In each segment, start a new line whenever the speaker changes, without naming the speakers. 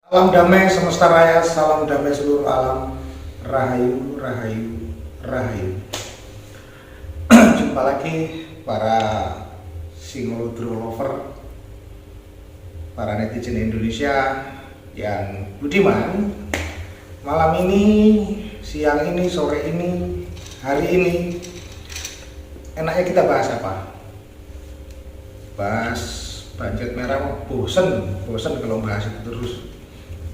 Salam damai semesta raya, salam damai seluruh alam. Rahayu, rahayu, rahayu. Jumpa lagi para Singolodro lover, para netizen Indonesia yang budiman. Malam ini, siang ini, sore ini, hari ini, enaknya kita bahas apa? Bahas budget merah, bosen kalau bahas itu terus.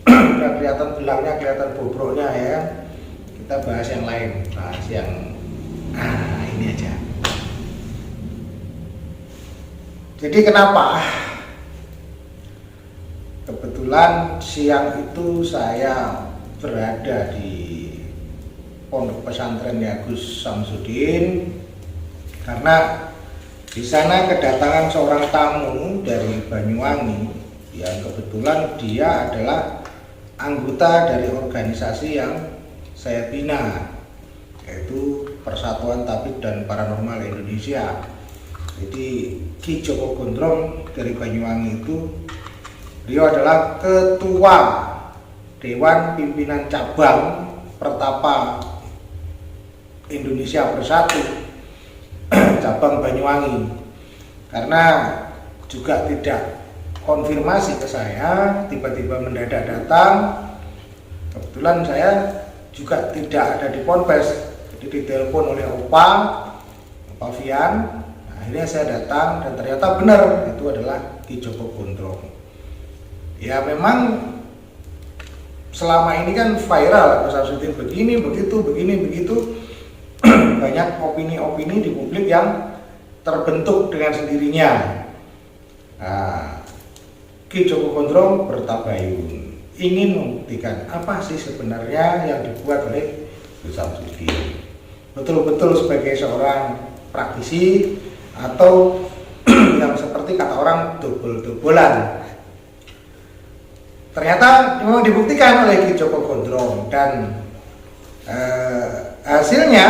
Udah kelihatan gelapnya, kelihatan bobroknya ya kan. Kita bahas yang lain, bahas yang ini aja. Jadi kenapa? Kebetulan siang itu saya berada di Pondok Pesantren Gus Samsudin karena di sana kedatangan seorang tamu dari Banyuwangi yang kebetulan dia adalah anggota dari organisasi yang saya bina, yaitu Persatuan Tabib dan Paranormal Indonesia. Jadi Ki Joko Gondrong dari Banyuwangi itu, beliau adalah ketua Dewan Pimpinan Cabang Pertapa Indonesia Bersatu cabang Banyuwangi. Karena juga tidak konfirmasi ke saya, tiba-tiba mendadak datang. Kebetulan saya juga tidak ada di Ponpes, jadi ditelepon oleh Opa Fian. Akhirnya saya datang dan ternyata benar itu adalah Ki Joko Gondrong. Ya memang selama ini kan viral, Gus Samsudin begini, begitu, begini, begitu. Banyak opini-opini di publik yang terbentuk dengan sendirinya. Nah, Ki Joko Gondrong bertabayun ingin membuktikan apa sih sebenarnya yang dibuat oleh Gus Samsudin. Betul-betul sebagai seorang praktisi atau yang seperti kata orang dobol-dobolan. Ternyata memang dibuktikan oleh Ki Joko Gondrong dan hasilnya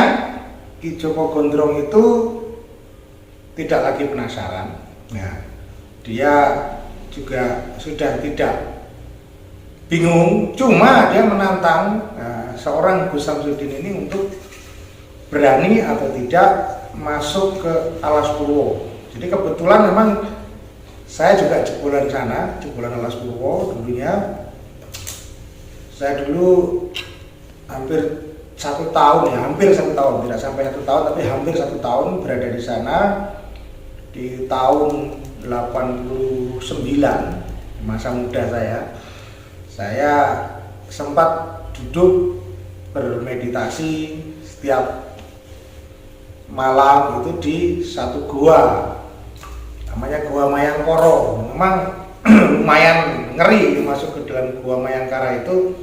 Ki Joko Gondrong itu tidak lagi penasaran. Nah, dia juga sudah tidak bingung, cuma dia menantang seorang Gus Samsudin ini untuk berani atau tidak masuk ke Alas Purwo. Jadi kebetulan memang saya juga jebolan sana, jebolan Alas Purwo dulunya. Saya dulu hampir 1 tahun ya, hampir 1 tahun, tidak sampai 1 tahun, tapi hampir 1 tahun berada di sana di tahun 89, masa muda saya sempat duduk bermeditasi setiap malam itu di satu gua, namanya Gua Mayangkara. Memang lumayan ngeri masuk ke dalam Gua Mayangkara itu,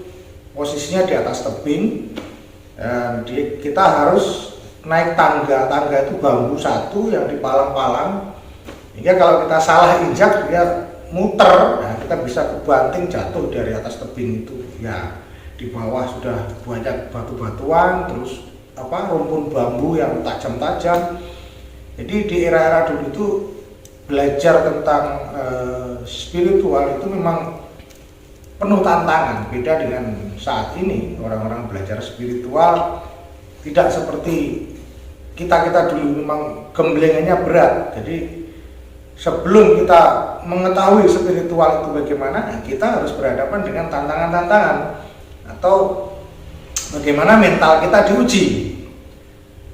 posisinya di atas tebing dan kita harus naik tangga itu bambu satu yang dipalang-palang, hingga kalau kita salah injak dia muter, nah kita bisa kebanting jatuh dari atas tebing itu. Ya di bawah sudah banyak batu-batuan, terus rumpun bambu yang tajam-tajam. Jadi di era-era dulu itu belajar tentang spiritual itu memang penuh tantangan. Beda dengan saat ini, orang-orang belajar spiritual tidak seperti kita dulu, memang gemblengannya berat. Jadi sebelum kita mengetahui spiritual itu bagaimana, kita harus berhadapan dengan tantangan-tantangan atau bagaimana mental kita diuji.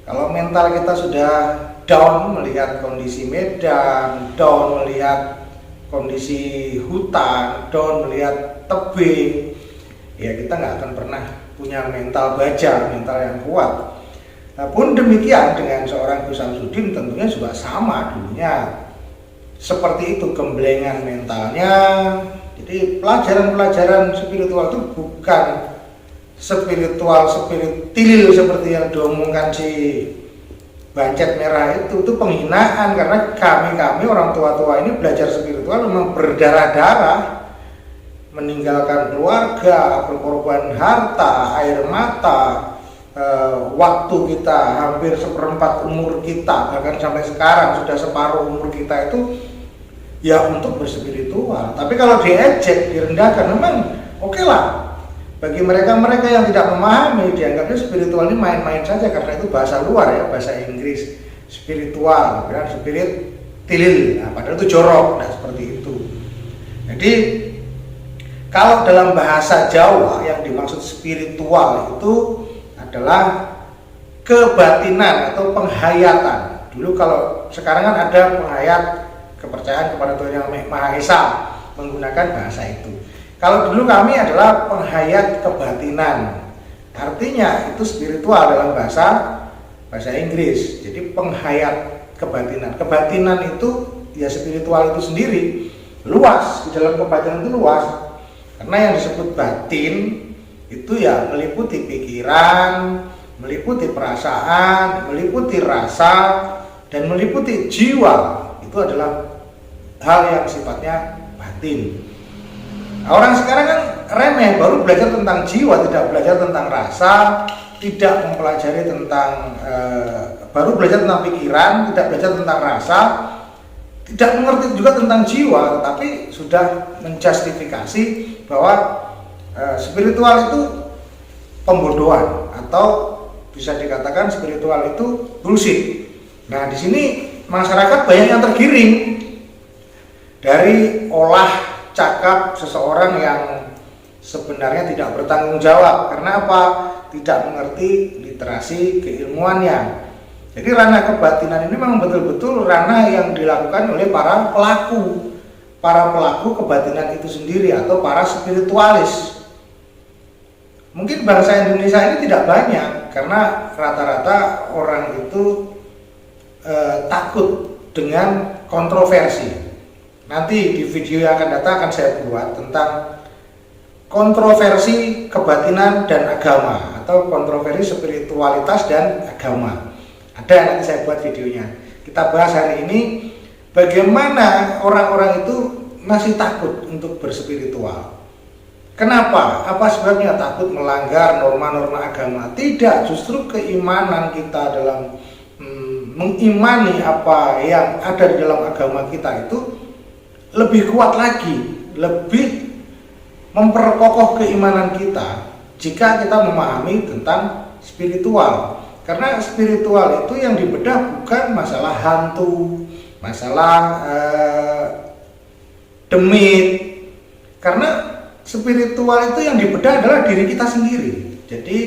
Kalau mental kita sudah down melihat kondisi medan, down melihat kondisi hutan, down melihat tebing, ya kita nggak akan pernah punya mental baja, mental yang kuat. Nah, pun demikian dengan seorang Gus Samsudin tentunya juga sama dulunya. Seperti itu gemblengan mentalnya. Jadi pelajaran-pelajaran spiritual itu bukan spiritual spiritil seperti yang diomongkan si Bancet Merah itu penghinaan, karena kami orang tua-tua ini belajar spiritual memang berdarah-darah, meninggalkan keluarga, berkorban harta, air mata, waktu kita hampir 1/4 umur kita, bahkan sampai sekarang sudah separuh umur kita itu ya untuk berspiritual. Tapi kalau diejek, direndahkan, memang salah. Bagi mereka yang tidak memahami, dianggapnya spiritual ini main-main saja karena itu bahasa luar ya, bahasa Inggris. Spiritual, kan spirit tilil, nah, padahal itu jorok, nah seperti itu. Jadi kalau dalam bahasa Jawa yang dimaksud spiritual itu adalah kebatinan atau penghayatan. Dulu kalau sekarang kan ada penghayat kepercayaan kepada Tuhan Yang Maha Esa menggunakan bahasa itu. Kalau dulu kami adalah penghayat kebatinan. Artinya itu spiritual dalam bahasa Inggris. Jadi penghayat kebatinan. Kebatinan itu ya spiritual itu sendiri. Luas, di dalam kebatinan itu luas. Karena yang disebut batin itu ya meliputi pikiran, meliputi perasaan, meliputi rasa, dan meliputi jiwa. Itu adalah hal yang sifatnya batin. Nah, orang sekarang kan remeh, baru belajar tentang jiwa, tidak belajar tentang rasa, tidak mempelajari tentang baru belajar tentang pikiran, tidak belajar tentang rasa, tidak mengerti juga tentang jiwa, tetapi sudah menjustifikasi bahwa spiritual itu pembodohan atau bisa dikatakan spiritual itu bullshit. Nah, di sini masyarakat banyak yang tergiring dari olah cakap seseorang yang sebenarnya tidak bertanggung jawab. Karena apa? Tidak mengerti literasi keilmuannya. Jadi ranah kebatinan ini memang betul-betul ranah yang dilakukan oleh para pelaku kebatinan itu sendiri atau para spiritualis. Mungkin bangsa Indonesia ini tidak banyak karena rata-rata orang itu takut dengan kontroversi. Nanti di video yang akan datang akan saya buat tentang kontroversi kebatinan dan agama atau kontroversi spiritualitas dan agama. Ada nanti saya buat videonya. Kita bahas hari ini bagaimana orang-orang itu masih takut untuk berspiritual. Kenapa? Apa sebabnya takut melanggar norma-norma agama? Tidak, justru keimanan kita dalam mengimani apa yang ada di dalam agama kita itu lebih kuat lagi, lebih memperkokoh keimanan kita jika kita memahami tentang spiritual. Karena spiritual itu yang dibedah bukan masalah hantu, masalah demit. Karena spiritual itu yang dibedah adalah diri kita sendiri. Jadi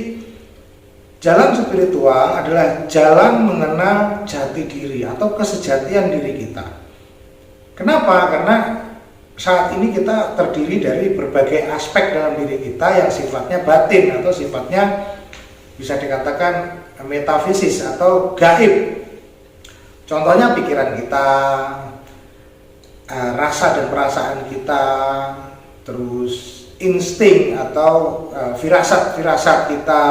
jalan spiritual adalah jalan mengenal jati diri atau kesejatian diri kita. Kenapa? Karena saat ini kita terdiri dari berbagai aspek dalam diri kita yang sifatnya batin atau sifatnya bisa dikatakan metafisis atau gaib. Contohnya pikiran kita, rasa dan perasaan kita, terus insting atau firasat-firasat kita,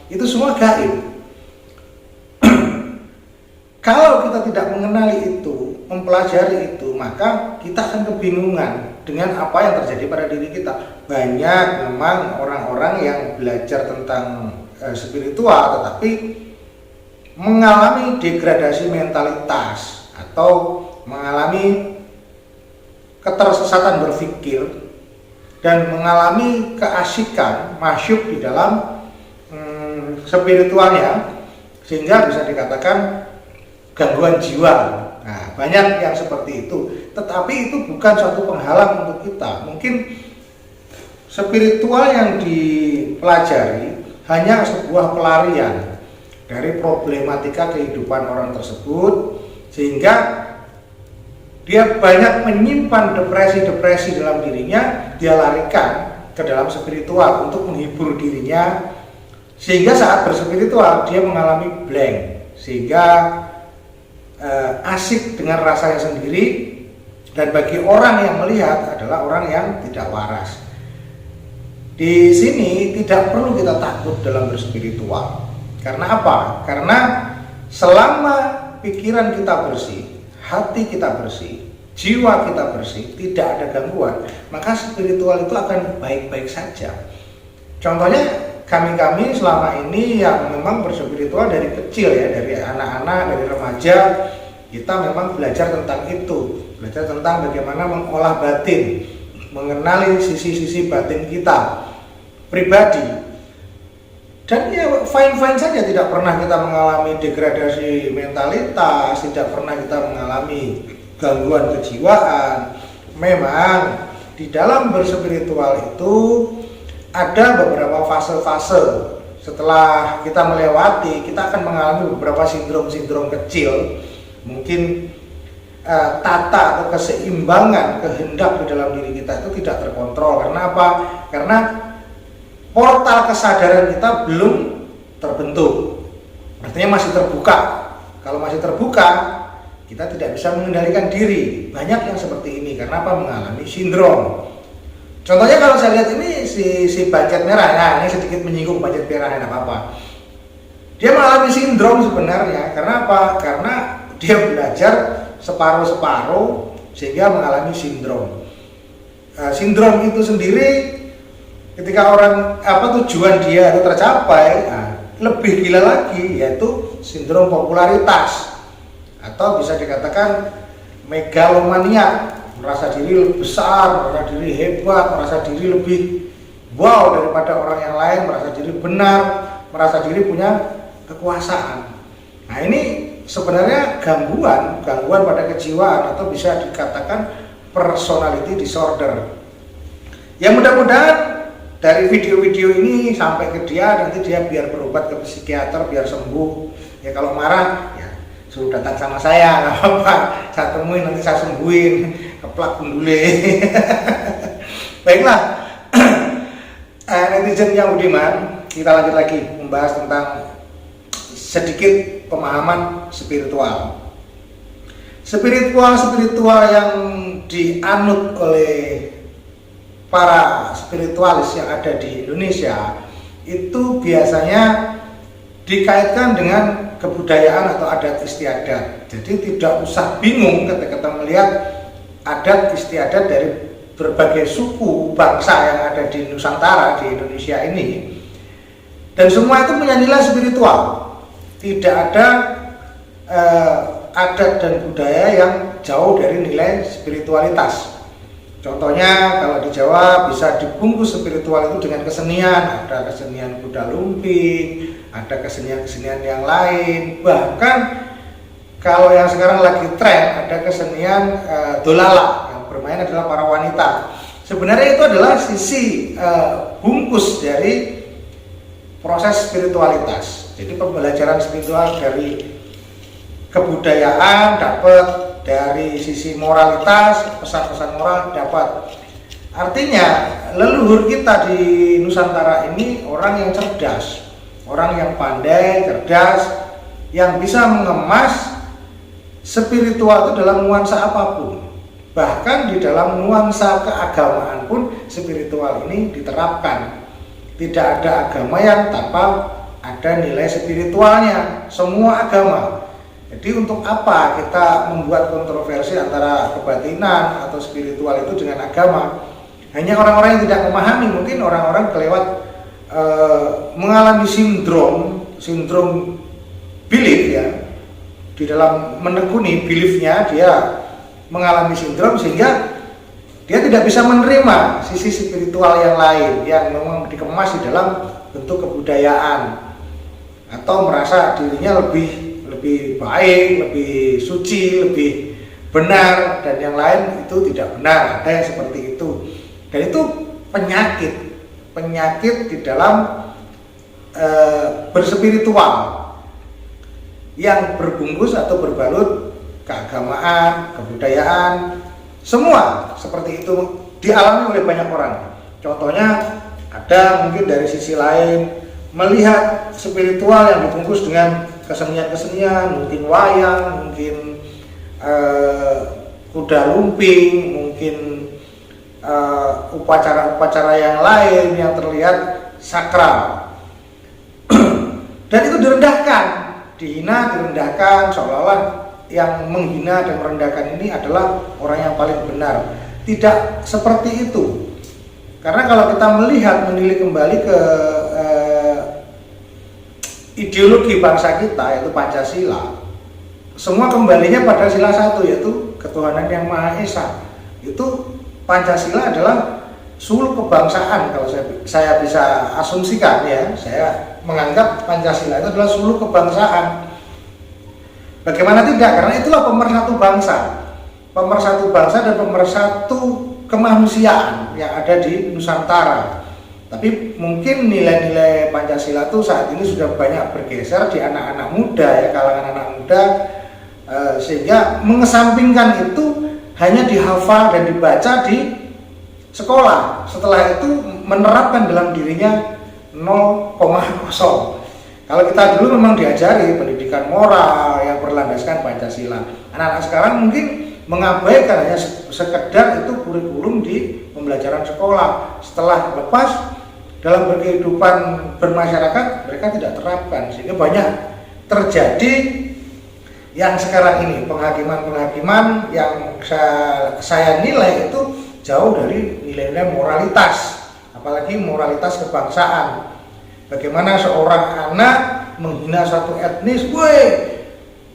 itu semua gaib. Kalau kita tidak mengenali itu, mempelajari itu, maka kita akan kebingungan dengan apa yang terjadi pada diri kita. Banyak memang orang-orang yang belajar tentang spiritual tetapi mengalami degradasi mentalitas atau mengalami ketersesatan berpikir dan mengalami keasikan masuk di dalam spiritualnya sehingga bisa dikatakan gangguan jiwa. Nah, banyak yang seperti itu. Tetapi itu bukan suatu penghalang untuk kita. Mungkin spiritual yang dipelajari hanya sebuah pelarian dari problematika kehidupan orang tersebut sehingga dia banyak menyimpan depresi-depresi dalam dirinya, dia larikan ke dalam spiritual untuk menghibur dirinya sehingga saat berspiritual dia mengalami blank sehingga asik dengan rasanya sendiri dan bagi orang yang melihat adalah orang yang tidak waras. Di sini tidak perlu kita takut dalam berspiritual. Karena apa? Karena selama pikiran kita bersih, hati kita bersih, jiwa kita bersih, tidak ada gangguan, maka spiritual itu akan baik-baik saja. Contohnya kami selama ini yang memang berspiritual dari kecil ya, dari anak-anak, dari remaja, kita memang belajar tentang itu, belajar tentang bagaimana mengolah batin, mengenali sisi-sisi batin kita. pribadi. Dan ya fine-fine saja, tidak pernah kita mengalami degradasi mentalitas, tidak pernah kita mengalami gangguan kejiwaan. Memang di dalam berspiritual itu ada beberapa fase-fase. Setelah kita melewati, kita akan mengalami beberapa sindrom-sindrom kecil. Mungkin tata atau keseimbangan kehendak di dalam diri kita itu tidak terkontrol. Karena apa? Karena portal kesadaran kita belum terbentuk, artinya masih terbuka. Kalau masih terbuka, kita tidak bisa mengendalikan diri. Banyak yang seperti ini karena apa? Mengalami sindrom. Contohnya kalau saya lihat ini si bacet merah, nah ini sedikit menyinggung bacet merah, tidak apa-apa. Dia mengalami sindrom sebenarnya karena apa? Karena dia belajar separuh-separuh sehingga mengalami sindrom. Sindrom itu sendiri ketika tujuan dia itu tercapai, lebih gila lagi, yaitu sindrom popularitas atau bisa dikatakan megalomania, merasa diri lebih besar, merasa diri hebat, merasa diri lebih wow daripada orang yang lain, merasa diri benar, merasa diri punya kekuasaan. Nah ini sebenarnya gangguan pada kejiwaan atau bisa dikatakan personality disorder. Ya mudah-mudahan dari video-video ini sampai ke dia, nanti dia biar berobat ke psikiater biar sembuh. Ya kalau marah ya suruh datang sama saya, nggak apa-apa, saya temuin nanti saya sembuhin, keplak bundule. Baiklah, netizen yang budiman, kita lanjut lagi membahas tentang sedikit pemahaman spiritual. Spiritual yang dianut oleh para spiritualis yang ada di Indonesia itu biasanya dikaitkan dengan kebudayaan atau adat istiadat. Jadi tidak usah bingung ketika kita melihat adat istiadat dari berbagai suku bangsa yang ada di Nusantara, di Indonesia ini. Dan semua itu punya nilai spiritual. Tidak ada adat dan budaya yang jauh dari nilai spiritualitas. Contohnya kalau di Jawa bisa dibungkus spiritual itu dengan kesenian, ada kesenian kuda lumping, ada kesenian-kesenian yang lain. Bahkan kalau yang sekarang lagi tren, ada kesenian dolala, yang bermain adalah para wanita. Sebenarnya itu adalah sisi bungkus dari proses spiritualitas. Jadi pembelajaran spiritual dari kebudayaan dapat, dari sisi moralitas, pesan-pesan moral dapat. Artinya leluhur kita di Nusantara ini orang yang cerdas, orang yang pandai, cerdas, yang bisa mengemas spiritual itu dalam nuansa apapun. Bahkan di dalam nuansa keagamaan pun spiritual ini diterapkan. Tidak ada agama yang tanpa ada nilai spiritualnya, semua agama. Jadi untuk apa kita membuat kontroversi antara kebatinan atau spiritual itu dengan agama? Hanya orang-orang yang tidak memahami, mungkin orang-orang kelewat mengalami sindrom belief ya. Di dalam menekuni beliefnya dia mengalami sindrom sehingga dia tidak bisa menerima sisi spiritual yang lain yang memang dikemas di dalam bentuk kebudayaan atau merasa dirinya lebih baik, lebih suci, lebih benar, dan yang lain itu tidak benar. Ada yang seperti itu, dan itu penyakit di dalam berspiritual yang berbungkus atau berbalut keagamaan, kebudayaan, semua seperti itu dialami oleh banyak orang. Contohnya ada mungkin dari sisi lain melihat spiritual yang dibungkus dengan kesenian-kesenian, mungkin wayang, mungkin kuda lumping, mungkin upacara-upacara yang lain yang terlihat sakral. Dan itu direndahkan, dihina, direndahkan, seolah-olah yang menghina dan merendahkan ini adalah orang yang paling benar. Tidak seperti itu. Karena kalau kita menilik kembali ke ideologi bangsa kita, yaitu Pancasila, semua kembalinya pada sila satu, yaitu ketuhanan yang Maha Esa. Itu Pancasila adalah suluk kebangsaan. Kalau saya bisa asumsikan ya, saya menganggap Pancasila itu adalah suluk kebangsaan. Bagaimana tidak? Karena itulah pemersatu bangsa, pemersatu bangsa dan pemersatu kemanusiaan yang ada di Nusantara. Tapi mungkin nilai-nilai Pancasila itu saat ini sudah banyak bergeser di anak-anak muda ya, kalangan anak muda, sehingga mengesampingkan itu hanya dihafal dan dibaca di sekolah. Setelah itu menerapkan dalam dirinya 0,0. Kalau kita dulu memang diajari pendidikan moral yang berlandaskan Pancasila. Anak-anak sekarang mungkin mengabaikan, hanya sekedar itu kurikulum di pembelajaran sekolah. Setelah lepas dalam berkehidupan bermasyarakat, mereka tidak terapkan, sehingga banyak terjadi yang sekarang ini, penghakiman-penghakiman yang saya nilai itu jauh dari nilai-nilai moralitas, apalagi moralitas kebangsaan. Bagaimana seorang anak menghina satu etnis, woi,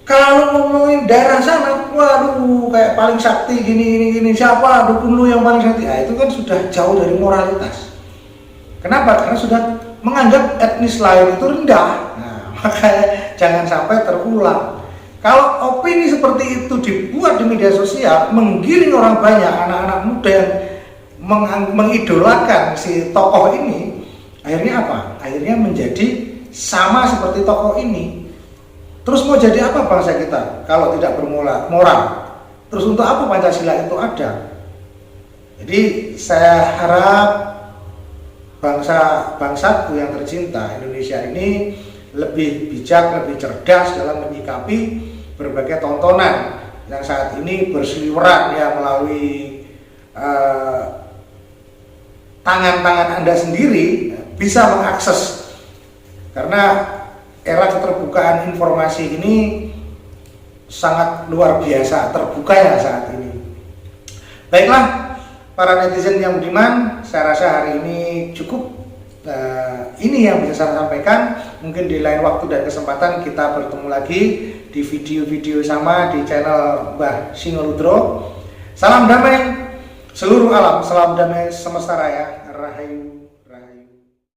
kalau ngomongin daerah sana, waduh, kayak paling sakti gini, siapa dukun lu yang paling sakti? Nah, itu kan sudah jauh dari moralitas. Kenapa? Karena sudah menganggap etnis lain itu rendah. Nah, makanya jangan sampai terulang. Kalau opini seperti itu dibuat di media sosial, menggiring orang banyak, anak-anak muda yang mengidolakan si tokoh ini, akhirnya apa? Akhirnya menjadi sama seperti tokoh ini. Terus mau jadi apa bangsa kita kalau tidak moral? Terus untuk apa Pancasila itu ada? Jadi saya harap bangsaku yang tercinta Indonesia ini lebih bijak, lebih cerdas dalam menyikapi berbagai tontonan yang saat ini berseliweran ya melalui tangan-tangan Anda sendiri bisa mengakses, karena era keterbukaan informasi ini sangat luar biasa terbukanya saat ini. Baiklah para netizen yang budiman, saya rasa hari ini cukup. Ini yang bisa saya sampaikan. Mungkin di lain waktu dan kesempatan kita bertemu lagi di video-video sama di channel Mbah Singoludro. Salam damai seluruh alam, salam damai semesta raya, rahayu.